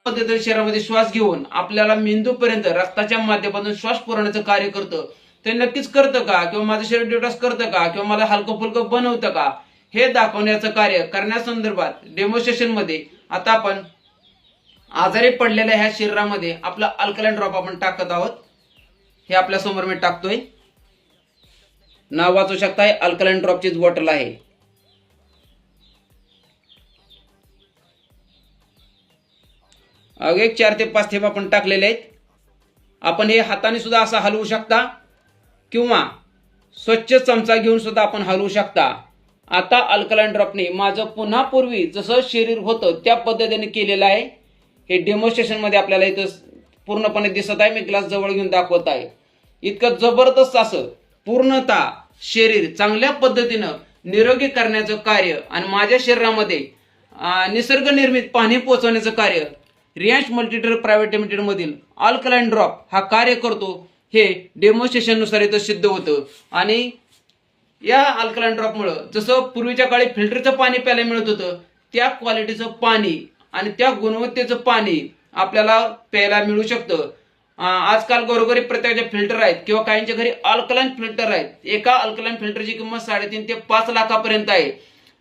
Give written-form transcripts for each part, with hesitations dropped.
पद्धतीने शरीरामध्ये श्वास घेऊन आपल्याला मेंदूपर्यंत रक्ताच्या माध्यमातून श्वास पुरवण्याचं कार्य करतं, ते नक्कीच करतं का, किंवा माझं शरीर डिटॉक्स करतं का, किंवा मला हलकं फुलकं बनवतं का, हे दाखवण्याचं कार्य करण्यासंदर्भात डेमॉन्स्ट्रेशन मध्ये आता आपण आजारी पडलेल्या ह्या शरीरामध्ये आपला अल्कलाइन ड्रॉप आपण टाकत आहोत. हे आपल्या समोर मी टाकतोय. नाव वाचू शकताय, अल्कलाइन ड्रॉपचीच बॉटल आहे. अगदी 4 ते 5 थेंब आपण टाकलेले आहेत. आपण हे हाताने सुद्धा असं हलवू शकता किंवा स्वच्छ चमचा घेऊन सुद्धा आपण हलवू शकता. आता अल्कलाइन ड्रॉपने माझं पुन्हा पूर्वी जसं शरीर होतं त्या पद्धतीने केलेलं आहे. हे डेमॉन्स्ट्रेशन मध्ये आपल्याला इथं पूर्णपणे दिसत आहे. मी ग्लास जवळ घेऊन दाखवत आहे. इतकं जबरदस्त असं पूर्णतः शरीर चांगल्या पद्धतीनं निरोगी करण्याचं कार्य आणि माझ्या शरीरामध्ये निसर्ग निर्मित पाणी पोहोचवण्याचं कार्य रियांश मल्टीट्रेड प्रायव्हेट लिमिटेड मधील अल्कलाइन ड्रॉप हा कार्य करतो. हे डेमॉन्स्ट्रेशन नुसार इथं सिद्ध होतं. आणि या अल्कलाइन ड्रॉपमुळे जसं पूर्वीच्या काळी फिल्टरचं पाणी प्यायला मिळत होतं, त्या क्वालिटीचं पाणी आणि त्या गुणवत्तेचं पाणी आपल्याला प्यायला मिळू शकतं. आजकाल घरोघरी प्रत्येकाचे फिल्टर आहेत किंवा काहींच्या घरी अल्कलाइन फिल्टर आहेत. एका अल्कलाइन फिल्टरची किंमत 3.5 ते 5 लाखापर्यंत आहे.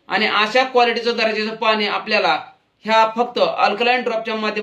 आणि अशा क्वालिटीचं दर्जाचं पाणी आपल्याला ह्या फक्त अल्कलाइन ड्रॉपच्या माध्यमातून